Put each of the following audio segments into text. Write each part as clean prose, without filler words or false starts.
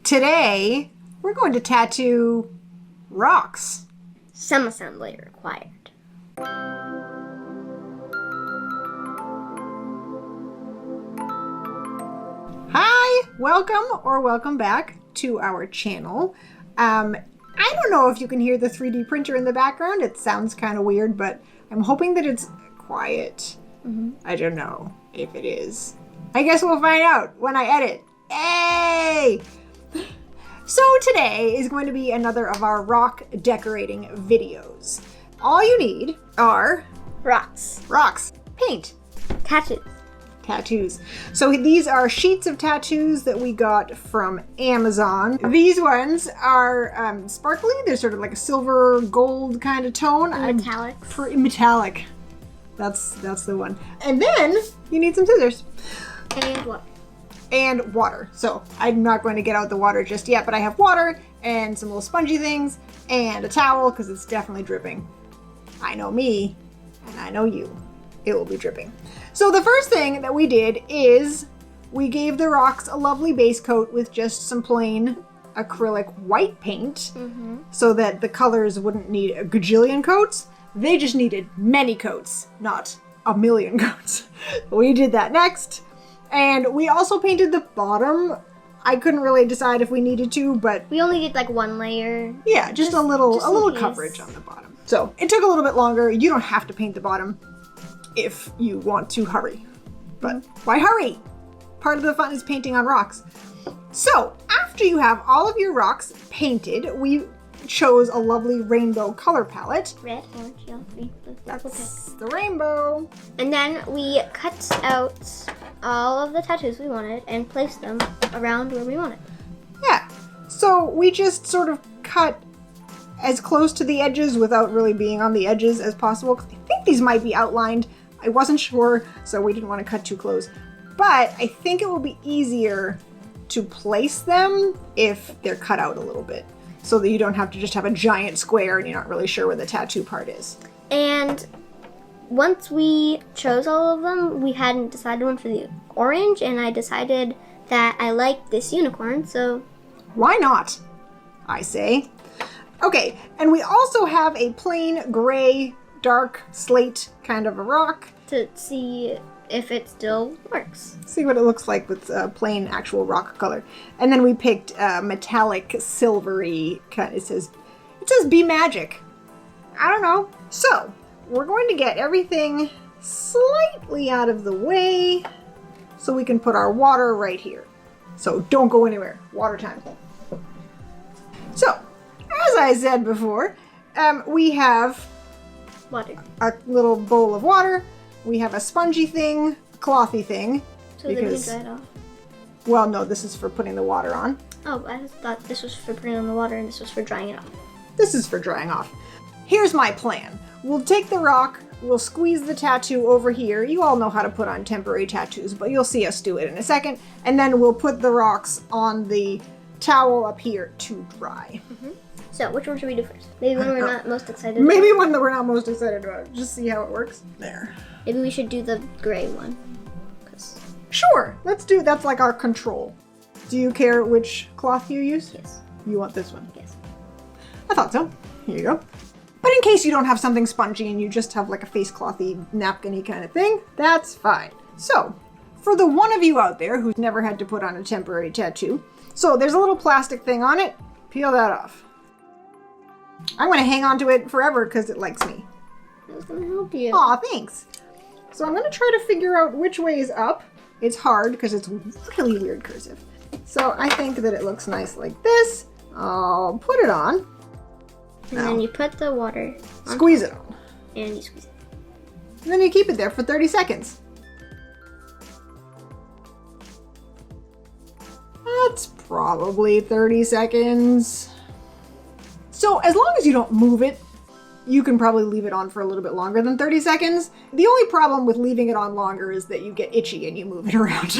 Today, we're going to tattoo rocks. Some assembly required. Hi, welcome back to our channel. I don't know if you can hear the 3D printer in the background. It sounds kind of weird, but I'm hoping that it's quiet. I don't know if it is. I guess we'll find out when I edit. Yay! So today is going to be another of our rock decorating videos. All you need are Rocks. Paint, Tattoos. So these are sheets of tattoos that we got from Amazon. These ones are sparkly. They're sort of like a silver gold kind of tone. Metallics. Metallic. That's the one. And then you need some scissors. And what? And water. So I'm not going to get out the water just yet, but I have water and some little spongy things and a towel because it's definitely dripping. I know me and I know you. It will be dripping. So the first thing that we did is we gave the rocks a lovely base coat with just some plain acrylic white paint so that the colors wouldn't need a gajillion coats. They just needed many coats, not a million coats. We did that next. And we also painted the bottom. I couldn't really decide if we needed to, but we only did like one layer. Yeah, just a little coverage on the bottom. So it took a little bit longer. You don't have to paint the bottom if you want to hurry. But why hurry? Part of the fun is painting on rocks. So after you have all of your rocks painted, we chose a lovely rainbow color palette. Red, orange, yellow, green, blue, purple, pink. That's the rainbow. And then we cut out all of the tattoos we wanted and placed them around where we wanted. Yeah. So we just sort of cut as close to the edges without really being on the edges as possible. 'Cause I think these might be outlined. I wasn't sure, so we didn't want to cut too close. But I think it will be easier to place them if they're cut out a little bit, so that you don't have to just have a giant square and you're not really sure where the tattoo part is. And once we chose all of them, we hadn't decided one for the orange, and I decided that I liked this unicorn, so why not, I say. Okay, and we also have a plain gray, dark slate kind of a rock. To see if it still works. See what it looks like with plain actual rock color. And then we picked metallic silvery kind. It says be magic. I don't know. So we're going to get everything slightly out of the way so we can put our water right here. So don't go anywhere. Water time. So as I said before, we have water. A little bowl of water. We have a spongy thing, clothy thing. So then we dry it off. Well, no, this is for putting the water on. Oh, I thought this was for putting on the water and this was for drying it off. This is for drying off. Here's my plan. We'll take the rock, we'll squeeze the tattoo over here. You all know how to put on temporary tattoos, but you'll see us do it in a second. And then we'll put the rocks on the towel up here to dry. So, which one should we do first? Maybe one we're not most excited about? Maybe one that we're not most excited about. Just see how it works. There. Maybe we should do the gray one. Sure, let's do, that's like our control. Do you care which cloth you use? Yes. You want this one? Yes. I thought so. Here you go. But in case you don't have something spongy and you just have like a face clothy, napkin-y kind of thing, that's fine. So, for the one of you out there who's never had to put on a temporary tattoo, so there's a little plastic thing on it. Peel that off. I'm going to hang on to it forever because it likes me. I was going to help you. Aw, thanks. So I'm going to try to figure out which way is up. It's hard because it's really weird cursive. So I think that it looks nice like this. I'll put it on. And then you put the water on. Squeeze it on. And you squeeze it. And then you keep it there for 30 seconds. That's probably 30 seconds. So as long as you don't move it, you can probably leave it on for a little bit longer than 30 seconds. The only problem with leaving it on longer is that you get itchy and you move it around.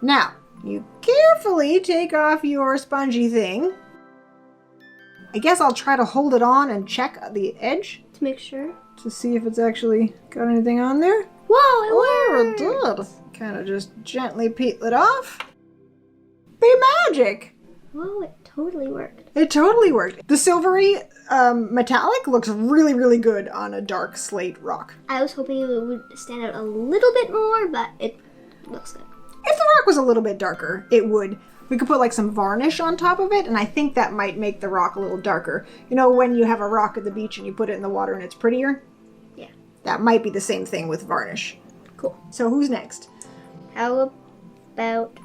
Now, you carefully take off your spongy thing. I guess I'll try to hold it on and check the edge. To make sure. To see if it's actually got anything on there. Whoa, it did. Kind of just gently peel it off. Be magic. Whoa, it totally worked. It totally worked. The silvery metallic looks really, really good on a dark slate rock. I was hoping it would stand out a little bit more, but it looks good. If the rock was a little bit darker, it would. We could put like some varnish on top of it, and I think that might make the rock a little darker. You know when you have a rock at the beach and you put it in the water and it's prettier? Yeah. That might be the same thing with varnish. Cool. So who's next? How about...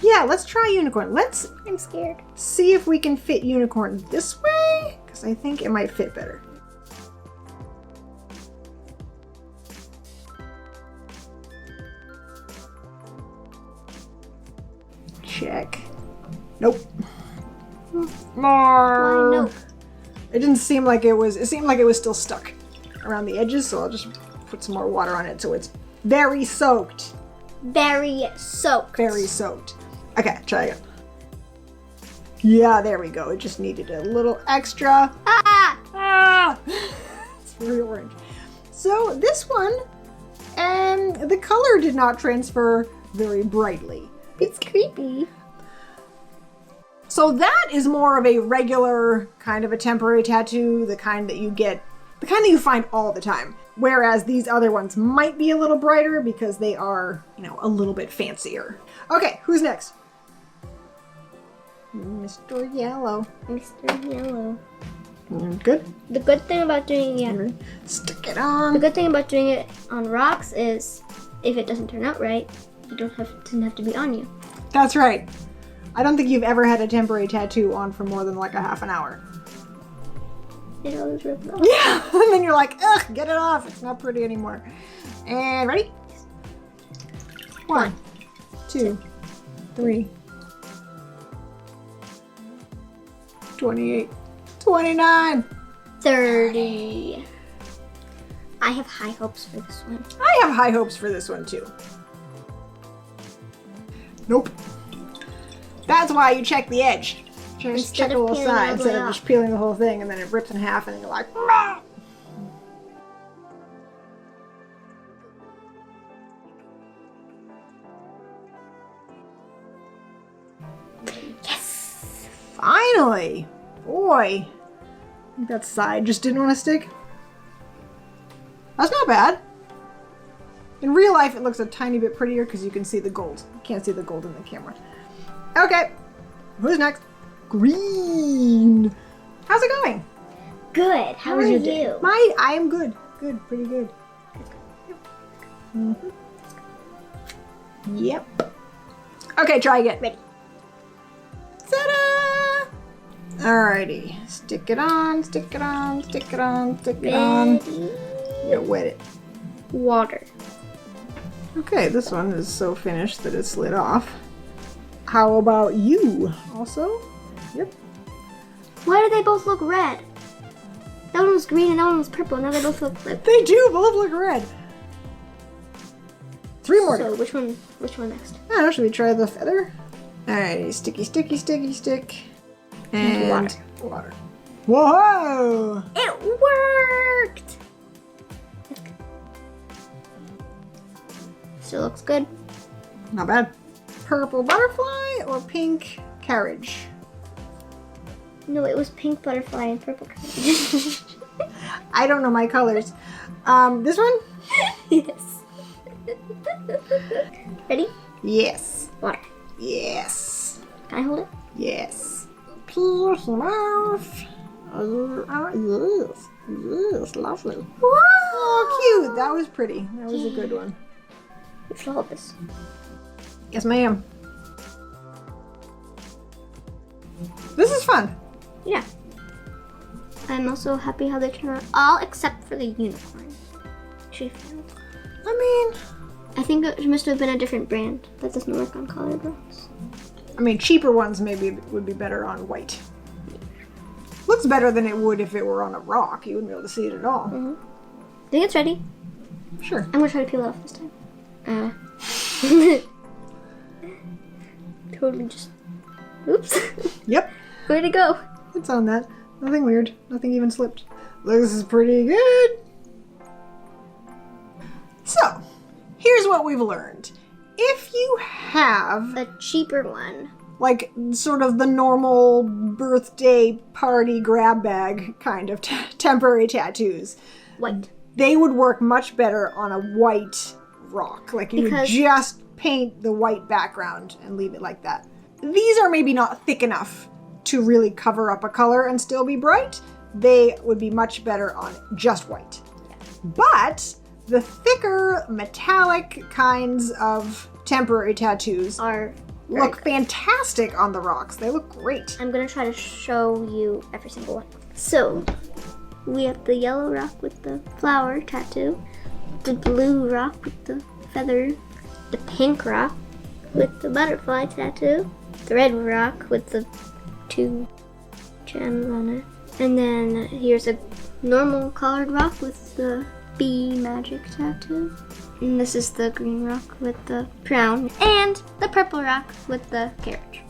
Yeah, let's try unicorn. Let's I'm scared. see if we can fit unicorn this way, because I think it might fit better. Check. Nope. More. Why no? It didn't seem like it was, it seemed like it was still stuck around the edges, so I'll just put some more water on it so it's very soaked. Very soaked. Very soaked. Okay, try again. Yeah, there we go. It just needed a little extra. Ah! It's very orange. So this one, the color did not transfer very brightly. It's creepy. So that is more of a regular kind of a temporary tattoo, the kind that you get, the kind that you find all the time. Whereas these other ones might be a little brighter because they are, you know, a little bit fancier. Okay, who's next? Mr. Yellow. Mr. Yellow. Good. The good thing about doing it, Stick it the on. good thing about doing it on rocks is, if it doesn't turn out right, it doesn't have to be on you. That's right. I don't think you've ever had a temporary tattoo on for more than like a half an hour. It always rips off. Yeah, and then you're like, ugh, get it off. It's not pretty anymore. And ready? 1, 2, 3, 28, 29. 30. I have high hopes for this one. I have high hopes for this one too. Nope. That's why you check the edge. Just check Instead a of little peeling side all the instead way of off. just peeling the whole thing and then it rips in half and you're like, "Ah!" Yes! Finally! Boy. I think that side just didn't want to stick. That's not bad. In real life, it looks a tiny bit prettier because you can see the gold. You can't see the gold in the camera. Okay. Who's next? Green. How's it going? Good. How are was your you? day? I am good. Good. Pretty good. Mhm. Yep. Okay, try again. Ready. Ta-da! Alrighty. Stick it on, stick it on, stick it on, stick it on. Ready. Yeah, wet it. Water. Okay, this one is so finished that it slid off. How about you? Also? Yep. Why do they both look red? That one was green and that one was purple. Now they both look like... They do both look red. 3 more. So which one next? I don't know, should we try the feather? Alrighty, sticky, sticky, sticky, stick. And water. Water. Whoa! It worked! Still looks good. Not bad. Purple butterfly or pink carriage? No, it was pink butterfly and purple carriage. I don't know my colors. This one? Yes. Ready? Yes. Water. Yes. Can I hold it? Yes. Peel him off. Yes. Yes, lovely. Whoa! Oh, cute. That was pretty. That was a good one. We should hold this. Yes, ma'am. This is fun. Yeah. I'm also happy how they turn out, all except for the unicorn. She failed. I mean, I think it must have been a different brand that doesn't work on colored rocks. cheaper ones maybe would be better on white. Looks better than it would if it were on a rock. You wouldn't be able to see it at all. Mm-hmm. Think it's ready? Sure. I'm gonna try to peel it off this time. Totally just. Oops. Yep. Where'd it go? It's on that. Nothing weird. Nothing even slipped. Looks pretty good. So, here's what we've learned. If you have, A cheaper one. like sort of the normal birthday party grab bag kind of temporary tattoos. White. They would work much better on a white rock. Like you would just paint the white background and leave it like that. These are maybe not thick enough to really cover up a color and still be bright. They would be much better on just white. Yeah. But the thicker metallic kinds of temporary tattoos look fantastic on the rocks. They look great. I'm going to try to show you every single one. So, we have the yellow rock with the flower tattoo, the blue rock with the feather, the pink rock with the butterfly tattoo, the red rock with the 2 gems on it, and then here's a normal colored rock with the bee magic tattoo. And this is the green rock with the crown, and the purple rock with the carriage.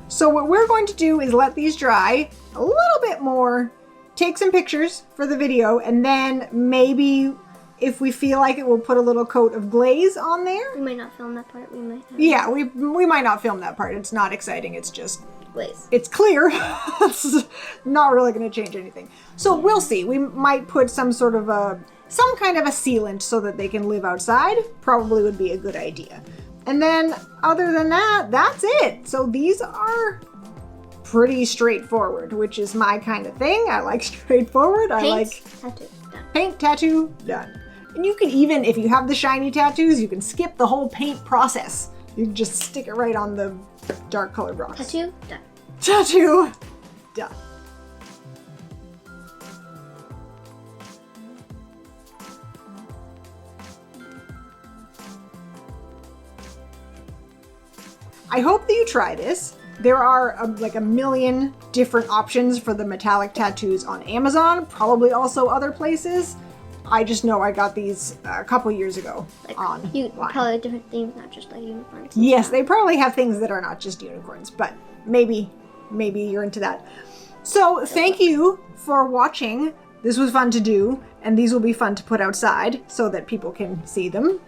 So what we're going to do is let these dry a little bit more, take some pictures for the video, and then maybe if we feel like it, we'll put a little coat of glaze on there. We might not film that part. We might have we might not film that part. It's not exciting. It's just glaze. It's clear. It's not really going to change anything. So we'll see. We might put some kind of a sealant so that they can live outside. Probably would be a good idea. And then other than that, that's it. So these are pretty straightforward, which is my kind of thing. I like straightforward. Tattoo, done. Paint, tattoo, done. And you can even, if you have the shiny tattoos, you can skip the whole paint process. You can just stick it right on the dark colored rocks. Tattoo, done. Tattoo, done. I hope that you try this. There are like a million different options for the metallic tattoos on Amazon, probably also other places. I just know I got these a couple years ago on probably different themes, not just like unicorns. Yes, they probably have things that are not just unicorns, but maybe you're into that. So thank you for watching. This was fun to do, and these will be fun to put outside so that people can see them.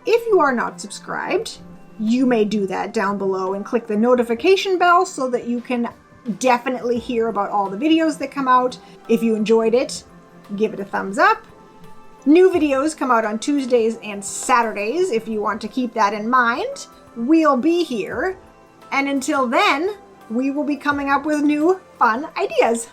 If you are not subscribed, you may do that down below and click the notification bell so that you can definitely hear about all the videos that come out. If you enjoyed it, give it a thumbs up. New videos come out on Tuesdays and Saturdays. If you want to keep that in mind, we'll be here. And until then, we will be coming up with new fun ideas.